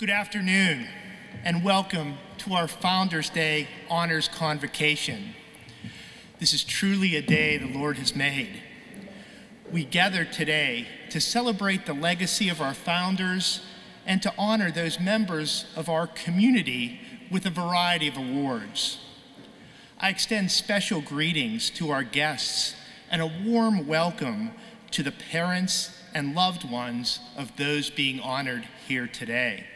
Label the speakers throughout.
Speaker 1: Good afternoon, and welcome to our Founders Day Honors Convocation. This is truly a day the Lord has made. We gather today to celebrate the legacy of our founders and to honor those members of our community with a variety of awards. I extend special greetings to our guests and a warm welcome to the parents and loved ones of those being honored here today.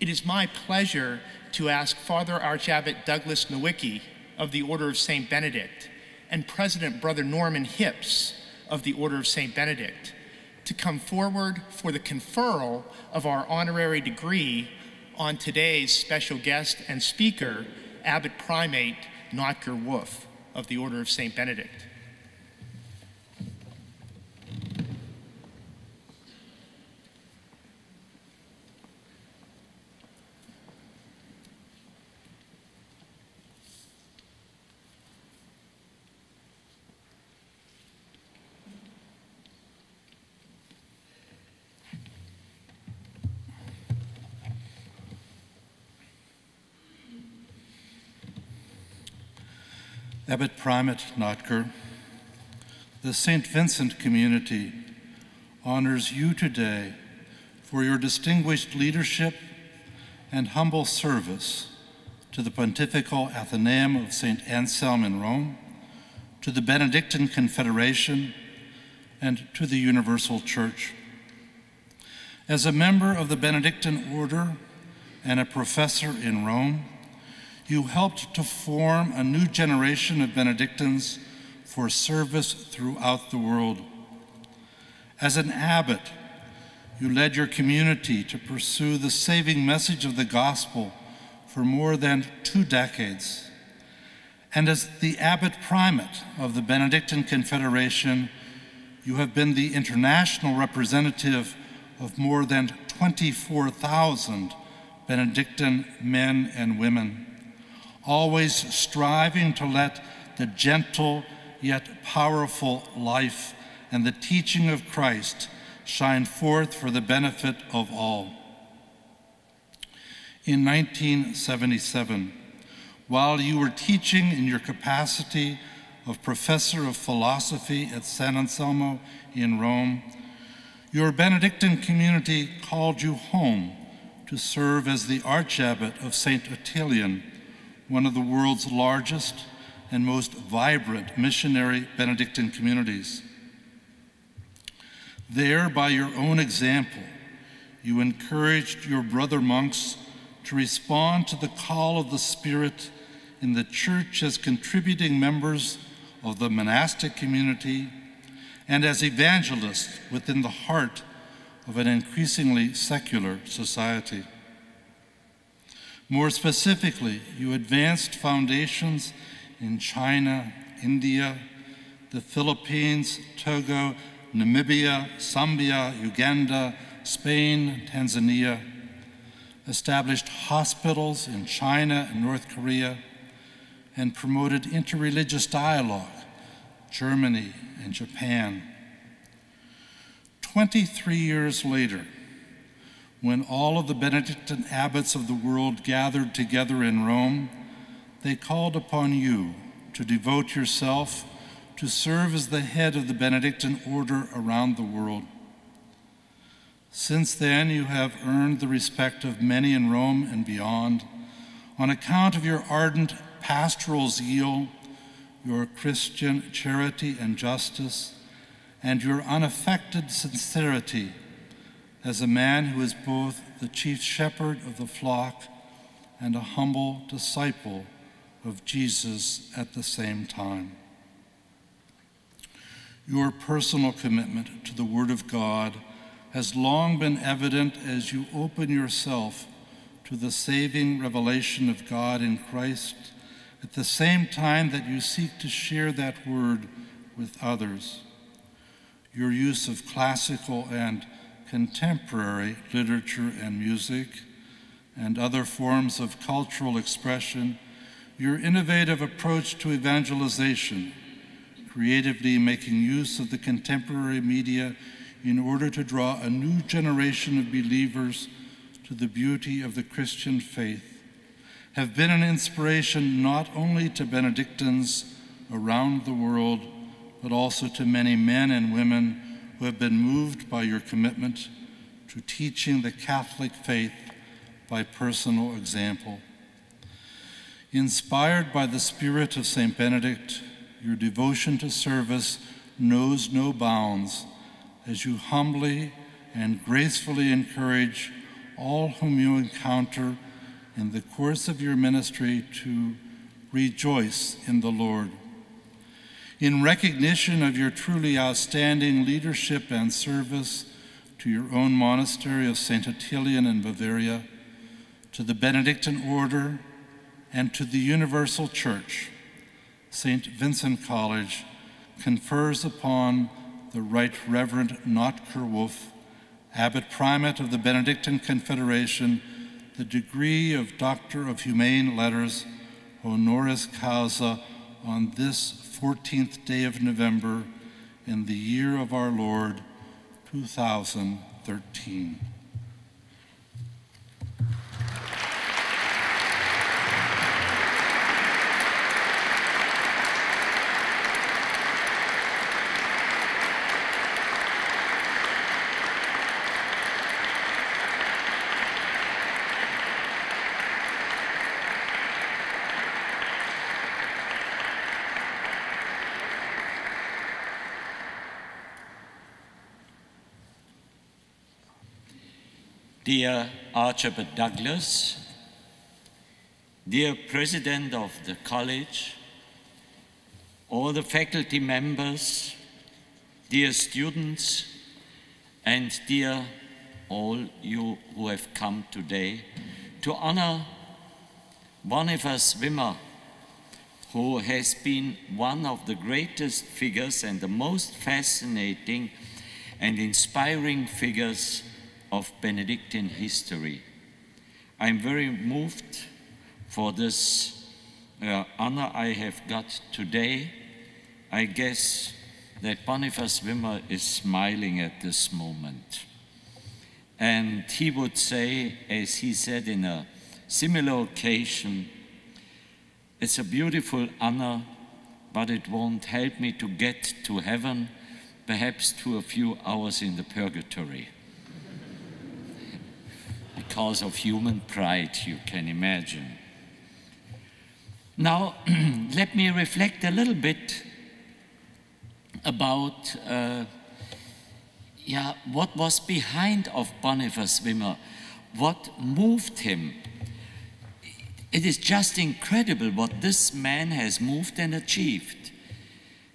Speaker 1: It is my pleasure to ask Father Archabbot Douglas Nowicki of the Order of St. Benedict and President Brother Norman Hips of the Order of St. Benedict to come forward for the conferral of our honorary degree on today's special guest and speaker, Abbot Primate Notker Wolf of the Order of St. Benedict.
Speaker 2: Abbot Primate Notker, the St. Vincent community honors you today for your distinguished leadership and humble service to the Pontifical Athenaeum of Sant Anselmo in Rome, to the Benedictine Confederation, and to the Universal Church. As a member of the Benedictine Order and a professor in Rome, you helped to form a new generation of Benedictines for service throughout the world. As an abbot, you led your community to pursue the saving message of the gospel for more than 2 decades. And as the Abbot Primate of the Benedictine Confederation, you have been the international representative of more than 24,000 Benedictine men and women, always striving to let the gentle yet powerful life and the teaching of Christ shine forth for the benefit of all. In 1977, while you were teaching in your capacity of professor of philosophy at Sant Anselmo in Rome, your Benedictine community called you home to serve as the Archabbot of St. Ottilian, one of the world's largest and most vibrant missionary Benedictine communities. There, by your own example, you encouraged your brother monks to respond to the call of the Spirit in the Church as contributing members of the monastic community and as evangelists within the heart of an increasingly secular society. More specifically, you advanced foundations in China, India, the Philippines, Togo, Namibia, Zambia, Uganda, Spain, Tanzania, established hospitals in China and North Korea, and promoted interreligious dialogue, Germany and Japan. 23 years later, when all of the Benedictine abbots of the world gathered together in Rome, they called upon you to devote yourself to serve as the head of the Benedictine Order around the world. Since then, you have earned the respect of many in Rome and beyond on account of your ardent pastoral zeal, your Christian charity and justice, and your unaffected sincerity as a man who is both the chief shepherd of the flock and a humble disciple of Jesus at the same time. Your personal commitment to the Word of God has long been evident as you open yourself to the saving revelation of God in Christ at the same time that you seek to share that Word with others. Your use of classical and contemporary literature and music, and other forms of cultural expression, your innovative approach to evangelization, creatively making use of the contemporary media in order to draw a new generation of believers to the beauty of the Christian faith, have been an inspiration not only to Benedictines around the world, but also to many men and women who have been moved by your commitment to teaching the Catholic faith by personal example. Inspired by the spirit of St. Benedict, your devotion to service knows no bounds as you humbly and gracefully encourage all whom you encounter in the course of your ministry to rejoice in the Lord. In recognition of your truly outstanding leadership and service to your own monastery of St. Attilian in Bavaria, to the Benedictine Order, and to the Universal Church, St. Vincent College confers upon the Right Reverend Notker Wolf, Abbot Primate of the Benedictine Confederation, the degree of Doctor of Humane Letters, honoris causa, on this 14th day of November in the year of our Lord, 2013.
Speaker 3: Dear Archabbot Douglas, dear President of the College, all the faculty members, dear students, and dear all you who have come today to honor Boniface Wimmer, who has been one of the greatest figures and the most fascinating and inspiring figures of Benedictine history. I'm very moved for this honor I have got today. I guess that Boniface Wimmer is smiling at this moment. And he would say, as he said in a similar occasion, it's a beautiful honor, but it won't help me to get to heaven, perhaps to a few hours in the purgatory. Because of human pride, you can imagine. Now, let me reflect a little bit about what was behind of Boniface Wimmer, what moved him. It is just incredible what this man has moved and achieved.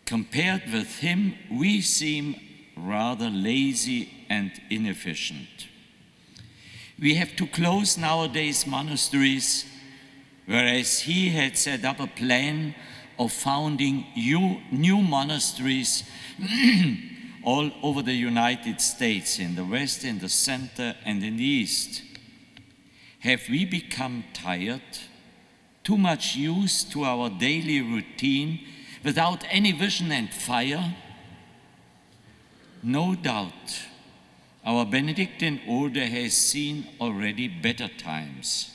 Speaker 3: Compared with him, we seem rather lazy and inefficient. We have to close nowadays monasteries, whereas he had set up a plan of founding new monasteries all over the United States, in the West, in the center, and in the East. Have we become tired, too much used to our daily routine, without any vision and fire? No doubt. Our Benedictine Order has seen already better times.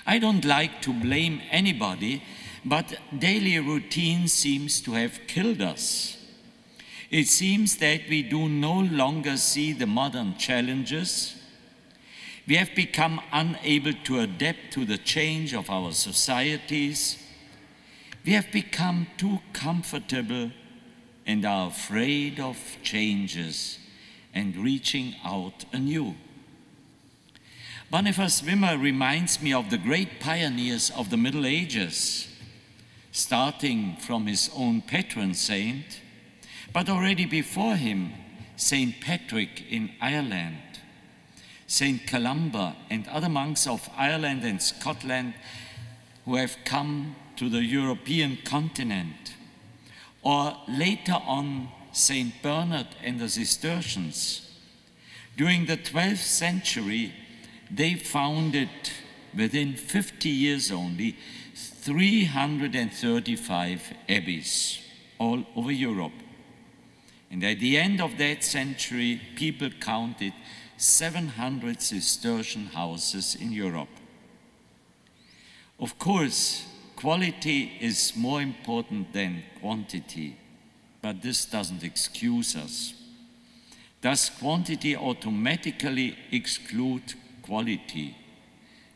Speaker 3: I don't like to blame anybody, but daily routine seems to have killed us. It seems that we do no longer see the modern challenges. We have become unable to adapt to the change of our societies. We have become too comfortable and are afraid of changes and reaching out anew. Boniface Wimmer reminds me of the great pioneers of the Middle Ages, starting from his own patron saint, but already before him, St. Patrick in Ireland, St. Columba and other monks of Ireland and Scotland who have come to the European continent, or later on St. Bernard and the Cistercians. During the 12th century, they founded, within 50 years only, 335 abbeys all over Europe. And at the end of that century, people counted 700 Cistercian houses in Europe. Of course, quality is more important than quantity, but this doesn't excuse us. Does quantity automatically exclude quality?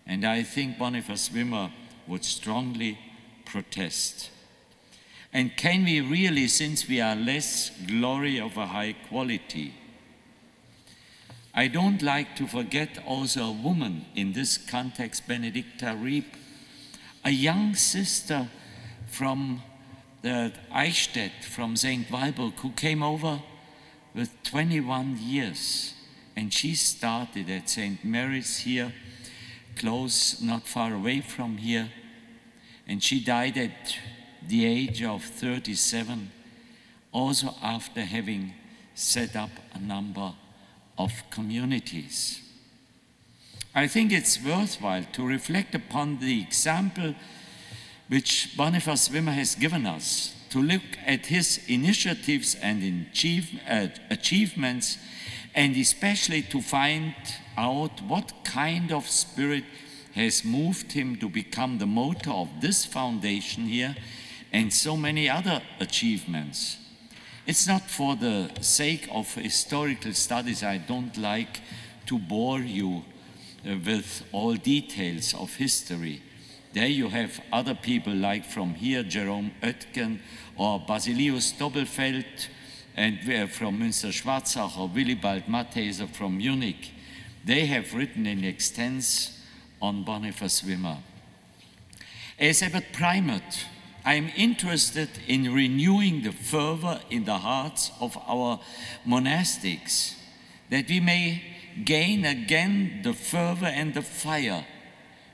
Speaker 3: And I think Boniface Wimmer would strongly protest. And can we really, since we are less, glory of a high quality? I don't like to forget also a woman in this context, Benedicta Rieb, a young sister from the Eichstätt, from St. Walburg, who came over with 21 years. And she started at St. Mary's here, close, not far away from here. And she died at the age of 37, also after having set up a number of communities. I think it's worthwhile to reflect upon the example which Boniface Wimmer has given us, to look at his initiatives and achievements, and especially to find out what kind of spirit has moved him to become the motor of this foundation here and so many other achievements. It's not for the sake of historical studies. I don't like to bore you with all details of history. There you have other people like from here, Jerome Oetken or Basilius Doppelfeld, and from Münster Schwarzach or Willibald Matheser from Munich. They have written in extenso on Boniface Wimmer. As Abbot Primate, I am interested in renewing the fervor in the hearts of our monastics, that we may gain again the fervor and the fire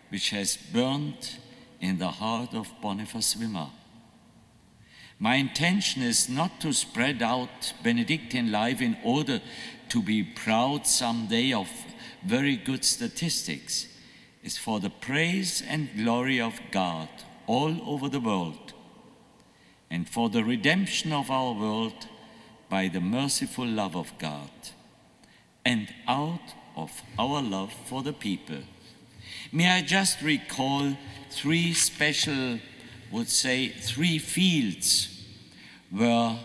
Speaker 3: which has burned in the heart of Boniface Wimmer. My intention is not to spread out Benedictine life in order to be proud someday of very good statistics. It's for the praise and glory of God all over the world, and for the redemption of our world by the merciful love of God, and out of our love for the people. May I just recall three special, would say, three fields where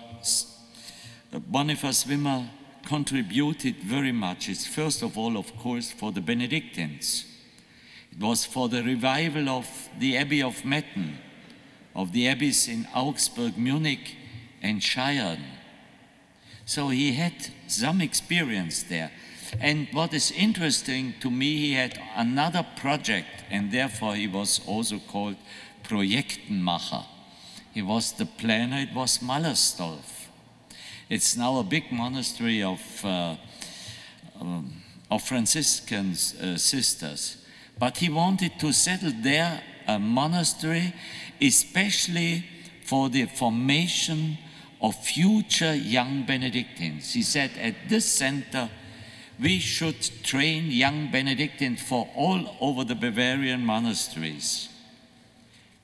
Speaker 3: Boniface Wimmer contributed very much. It's first of all, of course, for the Benedictines. It was for the revival of the Abbey of Metten, of the abbeys in Augsburg, Munich, and Scheyern. So he had some experience there. And what is interesting to me, he had another project, and therefore he was also called Projektenmacher. He was the planner. It was Mallersdorf. It's now a big monastery of Franciscan sisters. But he wanted to settle there a monastery, especially for the formation of future young Benedictines. He said, at this center, we should train young Benedictines for all over the Bavarian monasteries.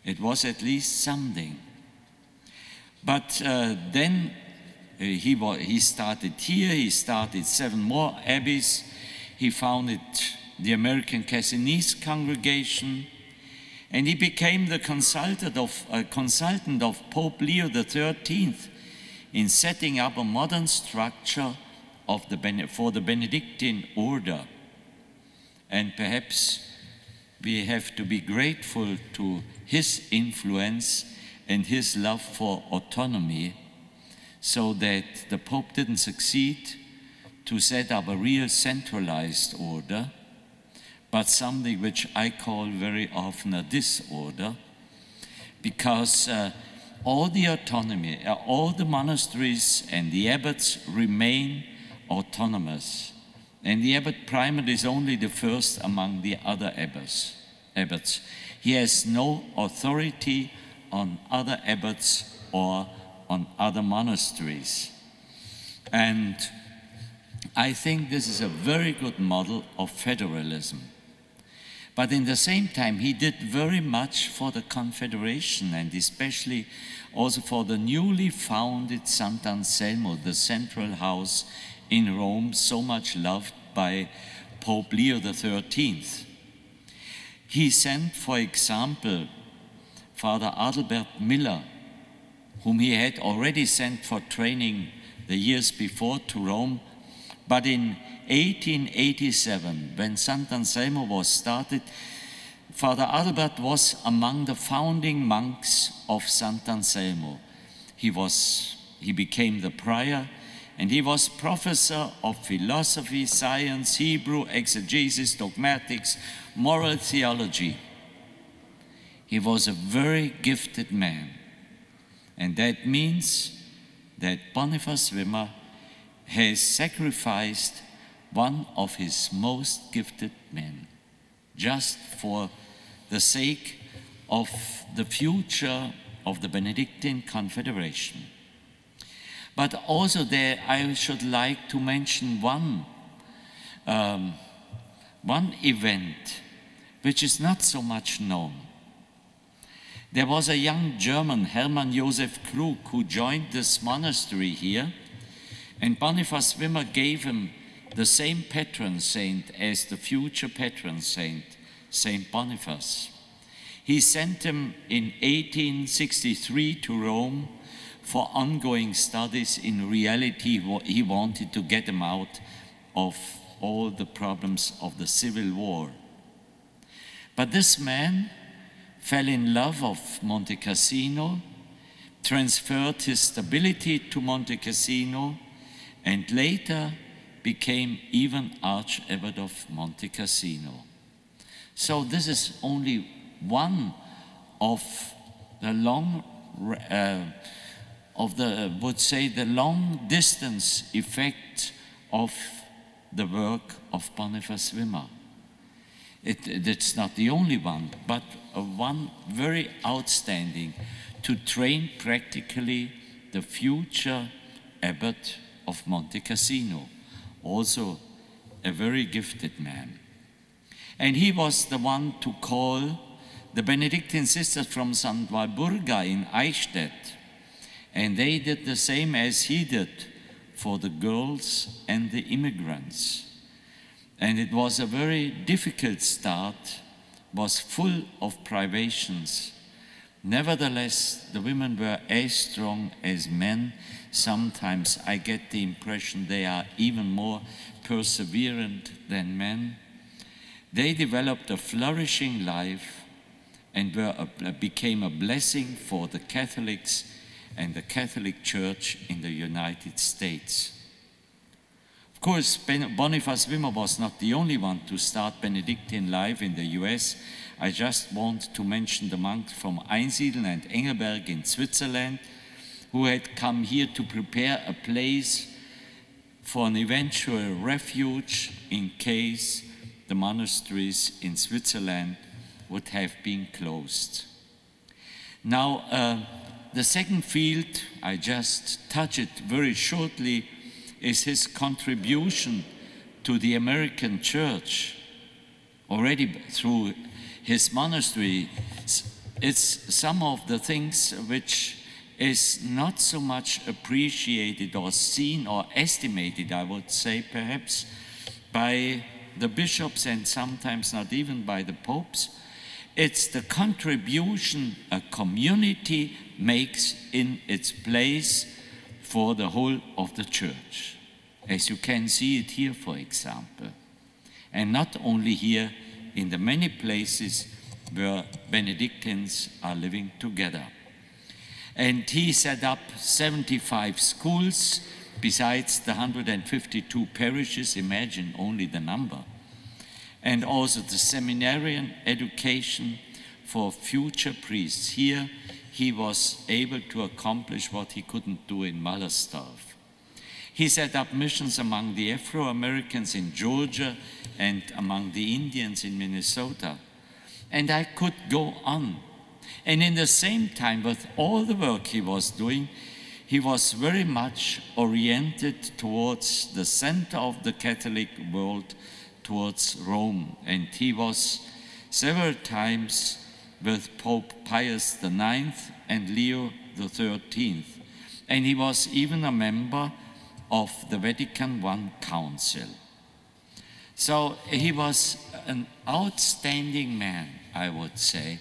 Speaker 3: It was at least something. But then he started here, he started 7 more abbeys. He founded the American Cassinese congregation, and he became the consultant of Pope Leo XIII in setting up a modern structure of for the Benedictine Order. And perhaps we have to be grateful to his influence and his love for autonomy, so that the Pope didn't succeed to set up a real centralized order, but something which I call very often a disorder, because all the autonomy, all the monasteries and the abbots remain autonomous. And the Abbot Primate is only the first among the other abbots. He has no authority on other abbots or on other monasteries. And I think this is a very good model of federalism. But in the same time, he did very much for the Confederation, and especially also for the newly founded Sant Anselmo, the central house in Rome, so much loved by Pope Leo XIII. He sent, for example, Father Adalbert Miller, whom he had already sent for training the years before to Rome. But in 1887, when Sant Anselmo was started, Father Adalbert was among the founding monks of Sant Anselmo. He became the prior, and he was professor of philosophy, science, Hebrew, exegesis, dogmatics, moral theology. He was a very gifted man. And that means that Boniface Wimmer has sacrificed one of his most gifted men, just for the sake of the future of the Benedictine Confederation. But also there I should like to mention one event which is not so much known. There was a young German, Hermann Josef Krug, who joined this monastery here, and Boniface Wimmer gave him the same patron saint as the future patron saint, Saint Boniface. He sent him in 1863 to Rome for ongoing studies. In reality, he wanted to get him out of all the problems of the Civil War. But this man fell in love of Monte Cassino, transferred his stability to Monte Cassino, and later became even Archabbot of Monte Cassino. So this is only one of the long distance effect of the work of Boniface Wimmer. It's not the only one, but one very outstanding, to train practically the future abbot of Monte Cassino, also a very gifted man. And he was the one to call the Benedictine sisters from St. Walburga in Eichstätt, and they did the same as he did for the girls and the immigrants. And it was a very difficult start, was full of privations. Nevertheless, the women were as strong as men. Sometimes I get the impression they are even more perseverant than men. They developed a flourishing life and became a blessing for the Catholics and the Catholic Church in the United States. Of course, Boniface Wimmer was not the only one to start Benedictine life in the US. I just want to mention the monks from Einsiedeln and Engelberg in Switzerland, who had come here to prepare a place for an eventual refuge in case the monasteries in Switzerland would have been closed. Now, the second field, I just touch it very shortly, is his contribution to the American church already through his monastery. It's some of the things which is not so much appreciated or seen or estimated, I would say, perhaps, by the bishops and sometimes not even by the popes. It's the contribution a community makes in its place for the whole of the church, as you can see it here, for example. And not only here, in the many places where Benedictines are living together. And he set up 75 schools, besides the 152 parishes, imagine only the number. And also the seminarian education for future priests. Here he was able to accomplish what he couldn't do in Mallersdorf. He set up missions among the Afro-Americans in Georgia and among the Indians in Minnesota. And I could go on. And in the same time, with all the work he was doing, he was very much oriented towards the center of the Catholic world, towards Rome. And he was several times with Pope Pius IX and Leo XIII. And he was even a member of the Vatican I Council. So he was an outstanding man, I would say.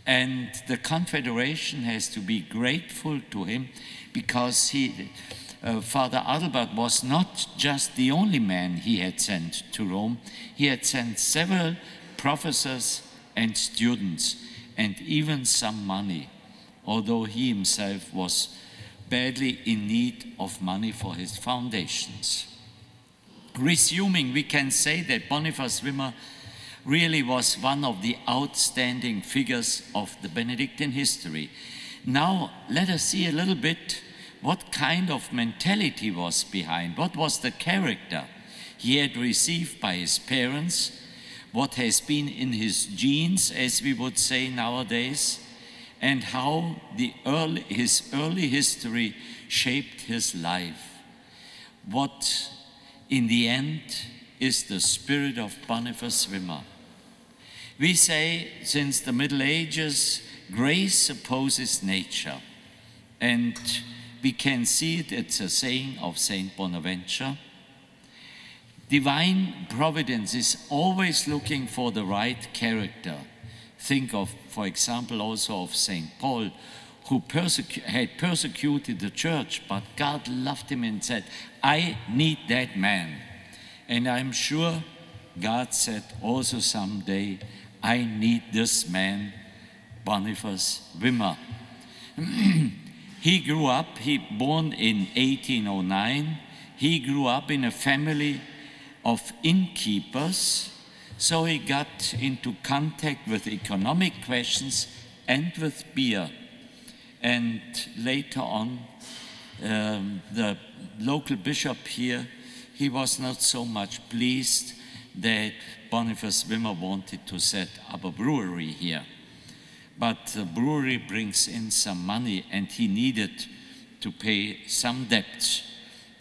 Speaker 3: And the Confederation has to be grateful to him, because Father Archabbot was not just the only man he had sent to Rome. He had sent several professors and students, and even some money, although he himself was badly in need of money for his foundations. Resuming, we can say that Boniface Wimmer really was one of the outstanding figures of the Benedictine history. Now, let us see a little bit what kind of mentality was behind, what was the character he had received by his parents, what has been in his genes, as we would say nowadays, and how his early history shaped his life. What, in the end, is the spirit of Boniface Wimmer. We say, since the Middle Ages, grace opposes nature. And we can see it, it's a saying of Saint Bonaventure. Divine providence is always looking for the right character. Think of, for example, also of Saint Paul, who had persecuted the church, but God loved him and said, I need that man. And I'm sure God said also someday, I need this man, Boniface Wimmer. He grew up, born in 1809, he grew up in a family of innkeepers, so he got into contact with economic questions and with beer. And later on, the local bishop here, he was not so much pleased that Boniface Wimmer wanted to set up a brewery here. But the brewery brings in some money, and he needed to pay some debts.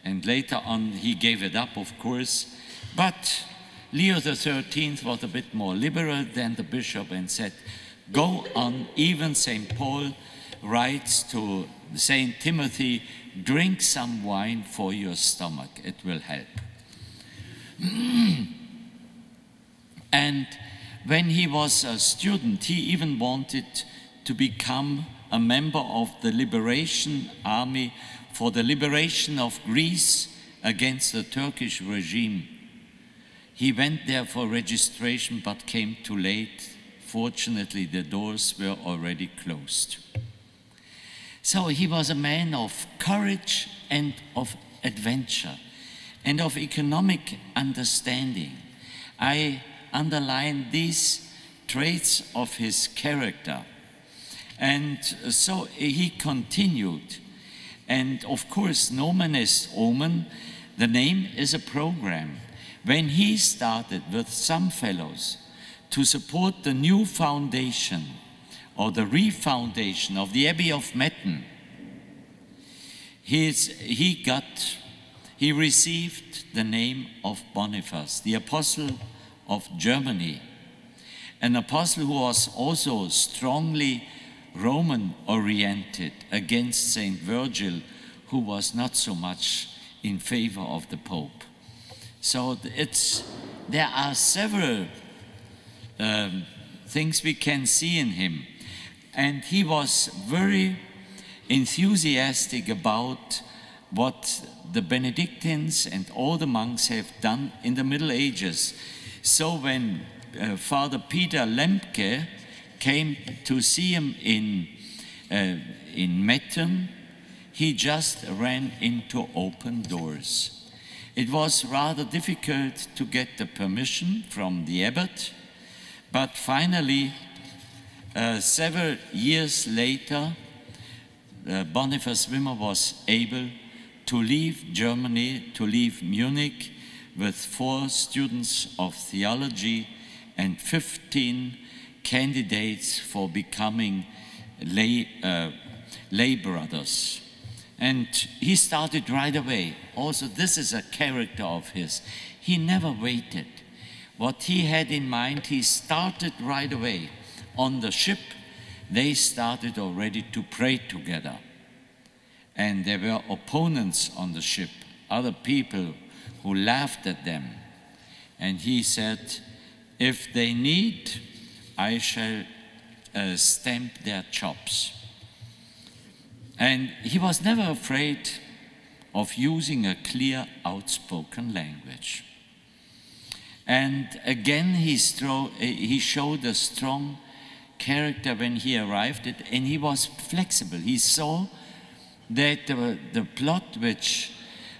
Speaker 3: And later on, he gave it up, of course. But Leo XIII was a bit more liberal than the bishop and said, go on. Even St. Paul writes to St. Timothy, drink some wine for your stomach, it will help. And when he was a student, he even wanted to become a member of the Liberation Army for the liberation of Greece against the Turkish regime. He went there for registration but came too late. Fortunately, the doors were already closed. So he was a man of courage and of adventure and of economic understanding. I underline these traits of his character. And so he continued. And of course, nomen est omen, the name is a program. When he started with some fellows to support the new foundation or the refoundation of the Abbey of Metten, he received the name of Boniface, the Apostle of Germany, an apostle who was also strongly Roman-oriented against Saint Virgil, who was not so much in favor of the Pope. So there are several things we can see in him. And he was very enthusiastic about what the Benedictines and all the monks have done in the Middle Ages. So when Father Peter Lemke came to see him in Metten, he just ran into open doors. It was rather difficult to get the permission from the abbot, but finally, several years later, Boniface Wimmer was able to leave Germany, to leave Munich with 4 students of theology and 15 candidates for becoming lay brothers. And he started right away. Also, this is a character of his. He never waited. What he had in mind, he started right away. On the ship, they started already to pray together. And there were opponents on the ship, other people who laughed at them. And he said, if they need, I shall stamp their chops. And he was never afraid of using a clear, outspoken language. And again, he showed a strong character when he arrived, and he was flexible. He saw that the plot which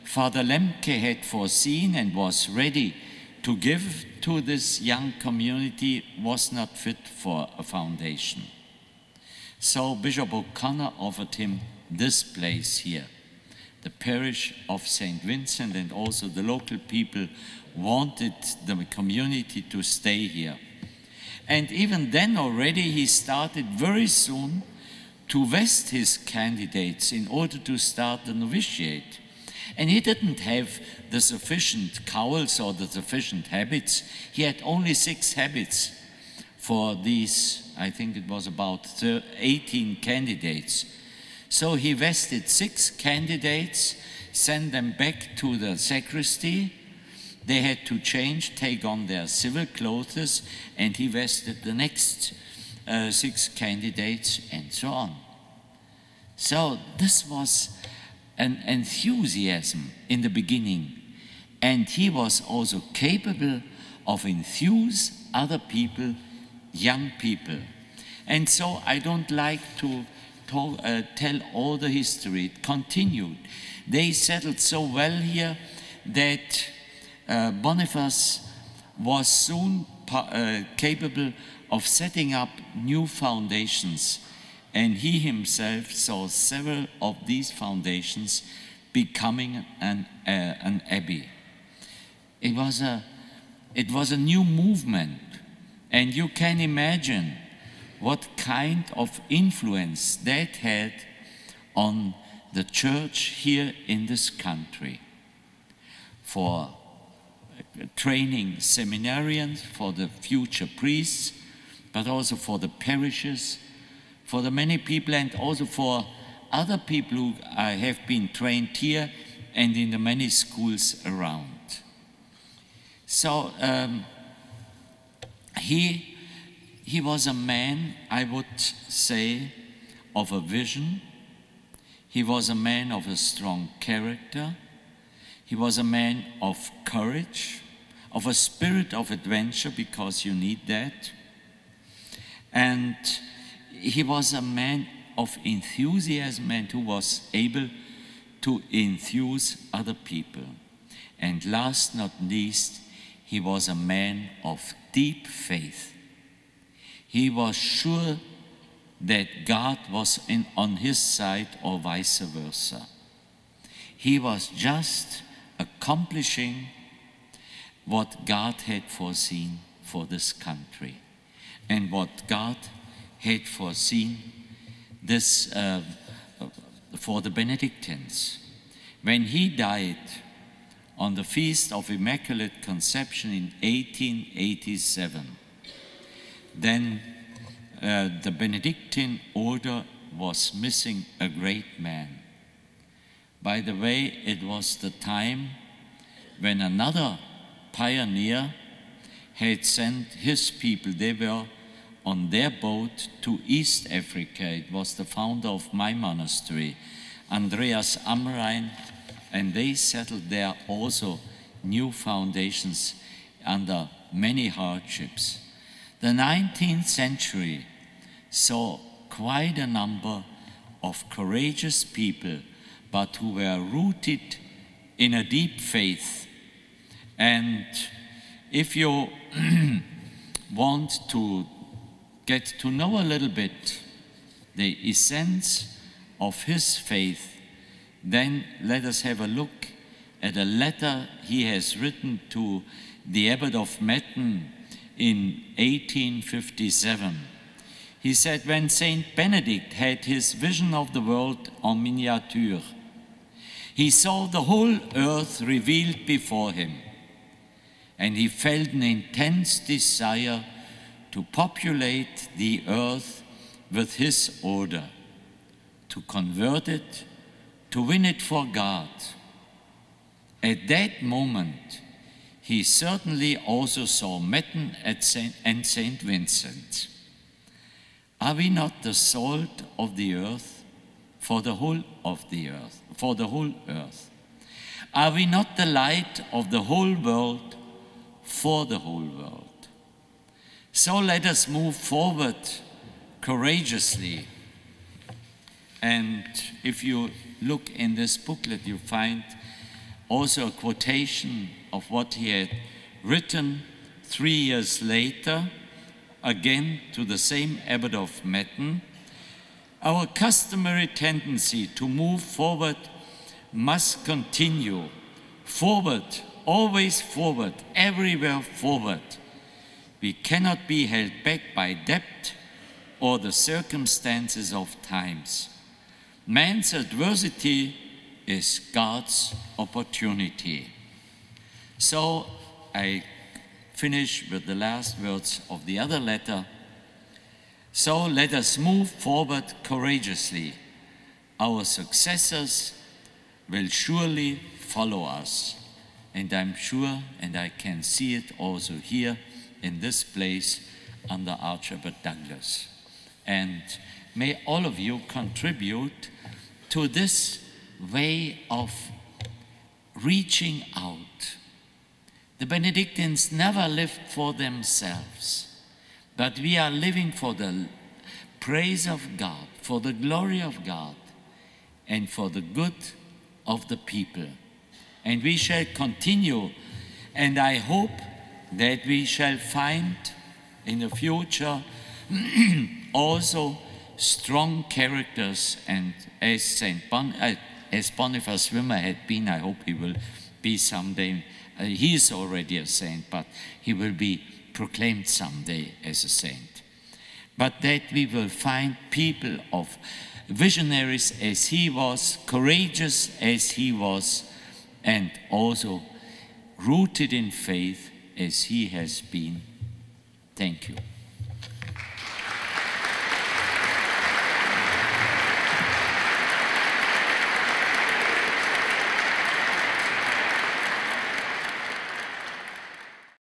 Speaker 3: Father Lemke had foreseen and was ready to give to this young community was not fit for a foundation. So Bishop O'Connor offered him this place here. The parish of St. Vincent, and also the local people wanted the community to stay here. And even then already he started very soon to vest his candidates in order to start the novitiate. And he didn't have the sufficient cowls or the sufficient habits. He had only 6 habits for these, I think it was about 18 candidates. So he vested 6 candidates, sent them back to the sacristy. They had to change, take on their civil clothes, and he vested the next 6 candidates, and so on. So this was an enthusiasm in the beginning, and he was also capable of enthuse other people, young people. And so I don't like to tell all the history. It continued. They settled so well here that Boniface was soon capable of setting up new foundations, and he himself saw several of these foundations becoming an abbey. It was a new movement, and you can imagine what kind of influence that had on the church here in this country, for training seminarians, for the future priests, but also for the parishes, for the many people, and also for other people who have been trained here and in the many schools around. So he was a man, I would say, of a vision. He was a man of a strong character. He was a man of courage, of a spirit of adventure, because you need that. And he was a man of enthusiasm and who was able to enthuse other people. And last not least, he was a man of deep faith. He was sure that God was on his side, or vice versa. He was just accomplishing what God had foreseen for this country, and what God had foreseen this for the Benedictines. When he died on the Feast of Immaculate Conception in 1887, then the Benedictine Order was missing a great man. By the way, it was the time when another pioneer had sent his people. They were on their boat to East Africa. It was the founder of my monastery, Andreas Amrein, and they settled there also new foundations under many hardships. The 19th century saw quite a number of courageous people, but who were rooted in a deep faith. And if you want to get to know a little bit the essence of his faith, then let us have a look at a letter he has written to the Abbot of Metten in 1857. He said, when Saint Benedict had his vision of the world en miniature, he saw the whole earth revealed before him, and he felt an intense desire to populate the earth with his order, to convert it, to win it for God. At that moment, he he certainly also saw Metten and St. Vincent. Are we not the salt of the earth for the whole of the earth, for the whole earth? Are we not the light of the whole world for the whole world? So let us move forward courageously. And if you look in this booklet, you find also a quotation of what he had written 3 years later, again to the same Abbot of Metten. Our customary tendency to move forward must continue. Forward, always forward, everywhere forward. We cannot be held back by debt or the circumstances of times. Man's adversity is God's opportunity. So I finish with the last words of the other letter. So let us move forward courageously. Our successors will surely follow us. And I'm sure, and I can see it also here in this place under Archabbot Douglas. And may all of you contribute to this way of reaching out. The Benedictines never lived for themselves, but we are living for the praise of God, for the glory of God, and for the good of the people. And we shall continue, and I hope that we shall find in the future also strong characters, and as as Boniface Wimmer had been, I hope he will be someday. He is already a saint, but he will be proclaimed someday as a saint. But that we will find people of visionaries as he was, courageous as he was, and also rooted in faith as he has been. Thank you.